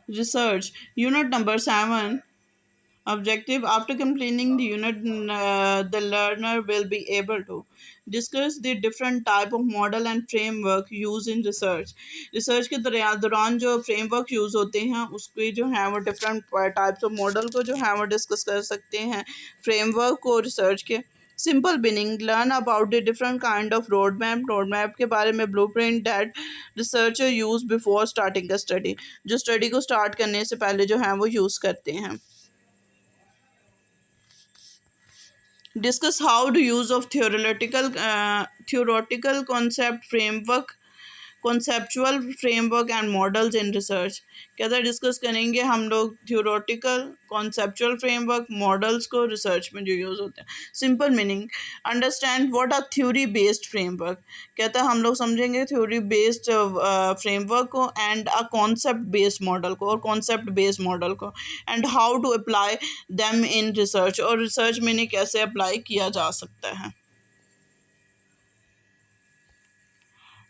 Research. Unit number 7. Objective. After completing the unit, the learner will be able to discuss the different type of model and framework used in research. Research के दौरान जो framework use होते हैं उसके जो है वो different types of model को जो है वो डिस्कस कर सकते हैं फ्रेमवर्क को रिसर्च के simple binning learn about the different kind of road map के बारे में blue print that researcher use before starting the study जो स्टडी को स्टार्ट करने से पहले जो है वो यूज़ करते हैं discuss how the use of theoretical concept framework conceptual framework and models in research कहता है डिस्कस करेंगे हम लोग थियोरेटिकल कॉन्सेप्चुअल फ्रेमवर्क मॉडल्स को रिसर्च में जो यूज़ होते हैं simple meaning understand what are theory based framework कहता है हम लोग समझेंगे थ्योरी बेस्ड फ्रेमवर्क को and a concept based model को और कॉन्सेप्ट बेस्ड मॉडल को and how to apply them in research और रिसर्च में इन्हें कैसे अप्लाई किया जा सकता है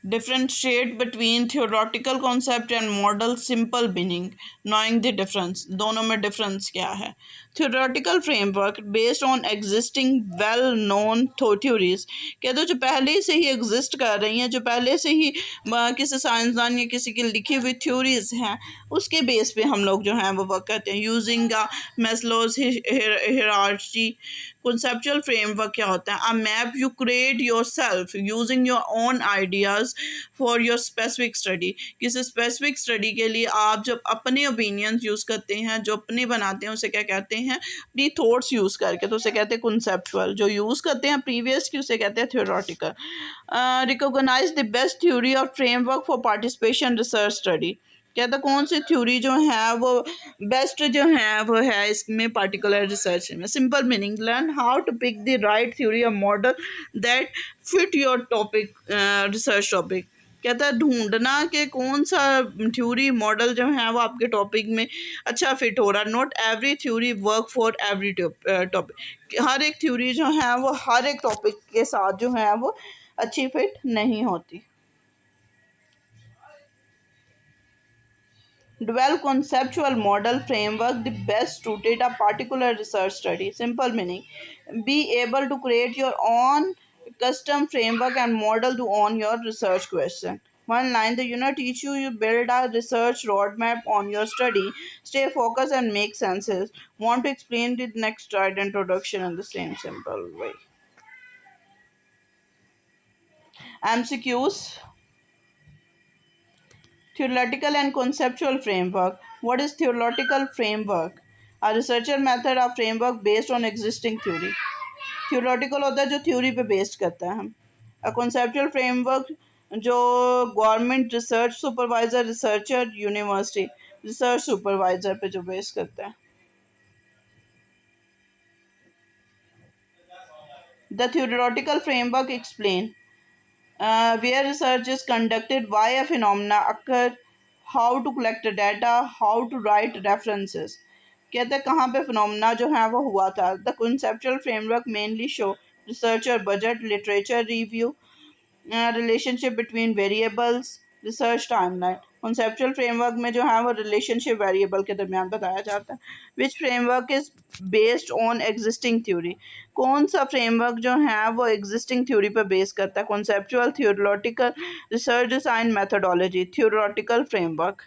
differentiate between theoretical concept and model simple meaning knowing the difference दोनों में difference क्या है theoretical framework based on existing well known theories कहते हैं जो पहले से ही exist कर रही हैं जो पहले से ही किसी साइंसदान या किसी की लिखी हुई theories हैं उसके बेस पे हम लोग जो हैं वो वर्क करते हैं using a Maslow's hierarchy conceptual framework क्या होता है a map you create yourself using your own ideas for your specific study किसी specific study के लिए आप जब अपने opinions यूज़ करते हैं जो अपने बनाते हैं उसे क्या कहते हैं अपनी थॉट्स यूज़ करके तो उसे कहते हैं conceptual जो यूज़ करते हैं प्रीवियस की उसे कहते हैं theoretical recognize the best theory or framework for participation research study कहता कौन सी थ्योरी जो है वो बेस्ट जो है वो है इसमें पार्टिकुलर रिसर्च में simple meaning learn how to pick the right theory और model that fit your topic research topic कहता है ढूंढना कि कौन सा थ्योरी मॉडल जो है वो आपके टॉपिक में अच्छा फिट हो रहा है not every theory work for every topic हर एक थ्योरी जो है वो हर एक टॉपिक के साथ जो है वो अच्छी फिट नहीं होती develop conceptual model framework the best suited a particular research study simple meaning be able to create your own custom framework and model to own your research question one line the unit teach you you build a research roadmap on your study stay focused and make senses want to explain the next slide introduction in the same simple way mcqs theoretical and conceptual framework. What is theoretical framework? A researcher method or framework based on existing theory. Theoretical होता है जो theory पे based करता है A conceptual framework जो government research supervisor researcher university research supervisor पे जो base करता है The theoretical framework explain where research is conducted, why a phenomena occur, how to collect the data, how to write references. कहते हैं कहाँ पे phenomena जो है वो हुआ था the conceptual framework mainly show researcher budget literature review relationship between variables research timeline conceptual framework में जो है वो रिलेशनशिप वेरिएबल के दरमियान बताया जाता है which framework is based on existing theory कौन सा फ्रेमवर्क जो है वो एग्जिस्टिंग थ्योरी पर बेस करता है conceptual theological research design methodology theoretical framework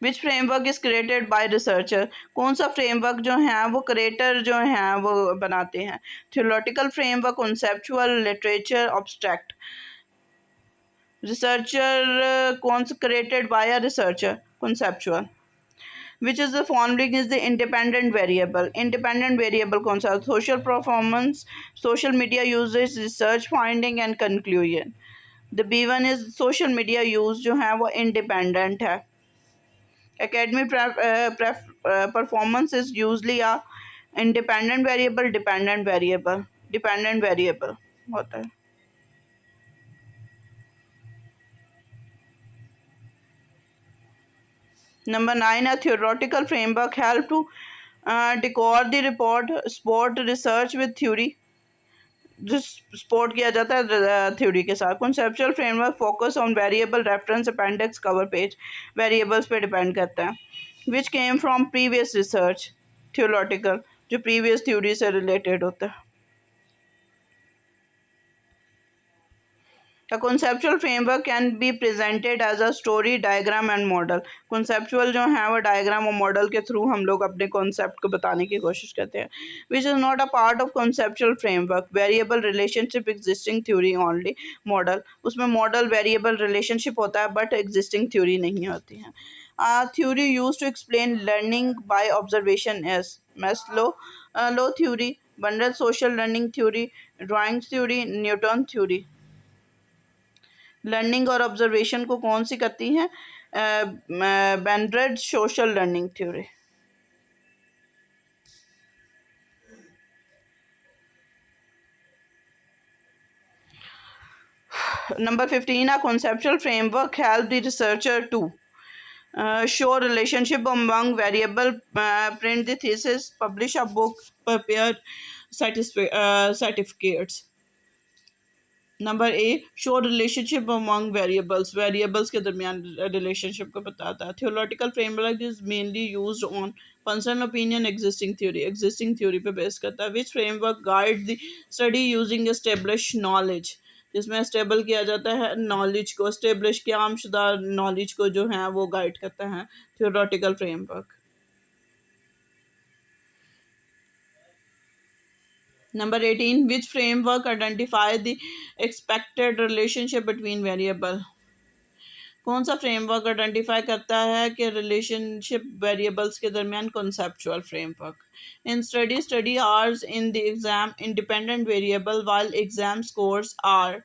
which framework is created by researcher कौन सा फ्रेमवर्क जो है वो क्रिएटर जो हैं वो बनाते हैं theological framework conceptual literature obstruct researcher कौन सा created by a researcher conceptual which is the following is the independent variable कौन सा social performance social media usage research finding and conclusion the B1 is social media use जो है वो independent है academic performance is usually a dependent variable होता है Number 9, a theoretical framework help to decode the report, sport research with theory. जिस support किया जाता है थ्योरी के साथ। Conceptual framework focus on variable reference appendix cover page, variables पे depend करता है। Which came from previous research, theoretical, जो प्रीवियस थ्योरी से रिलेटेड होता है। A conceptual framework can be presented as a story, diagram and model. Conceptual जो है वो diagram और model के through हम लोग अपने concept को बताने की कोशिश करते हैं. Which is not a part of conceptual framework. Variable relationship existing theory only. Model उसमें model variable relationship होता है but existing theory नहीं होती है. Theory used to explain learning by observation is Maslow theory, bundle social learning theory, drawing theory, Newton theory. Learning और observation को कौन सी करती हैं? Bandura social learning theory. Number 15, a conceptual framework help the researcher to show relationship among variable, print the thesis, publish a book, prepare certificates. Number A, show relationship among variables, variables के दरमियान relationship को बताता है। Theoretical framework is mainly used on personal opinion, existing theory पे base करता है। Which framework guide the study using establish knowledge, जिसमें stable किया जाता है नॉलेज को, एस्टेब्लिश किया आमशुदा नॉलेज को जो है वो गाइड करता है theoretical framework. Number 18, which framework identify the expected relationship between variable? कौन सा फ्रेमवर्क आइडेंटिफाई करता है कि रिलेशनशिप वेरिएबल्स के दरमियान? Conceptual framework. In study hours in the exam independent variable while exam scores are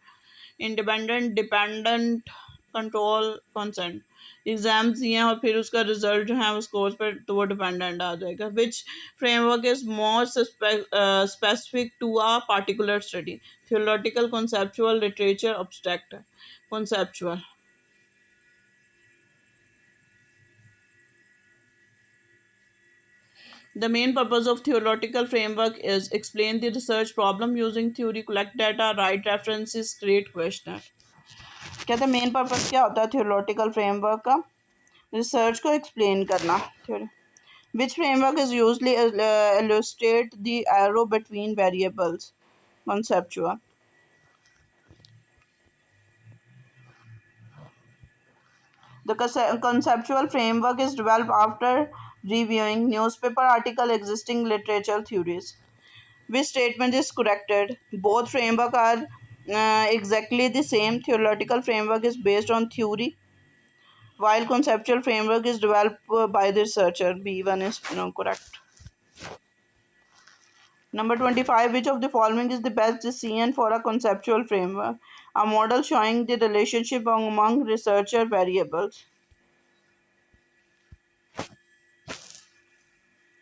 independent, dependent, control, consent. Exams दिए हैं और फिर उसका रिजल्ट जो है वो स्कोर्स पर तो वो डिपेंडेंट आ जाएगा। Which framework is more specific to a particular study? Theoretical, conceptual, literature, abstract. Conceptual. The main purpose of theoretical framework is explain the research problem using theory, collect data, write references, create questionnaire. कहते हैं main purpose क्या होता है theoretical framework का? Research को explain करना। Theory which framework is usually illustrate the arrow between variables? Conceptual. The conceptual framework is developed after reviewing newspaper article, existing literature theories. Which statement is corrected? Both framework are exactly the same. Theoretical framework is based on theory, while conceptual framework is developed by the researcher. B1 is correct. Number 25, which of the following is the best decision for a conceptual framework? A model showing the relationship among researcher variables.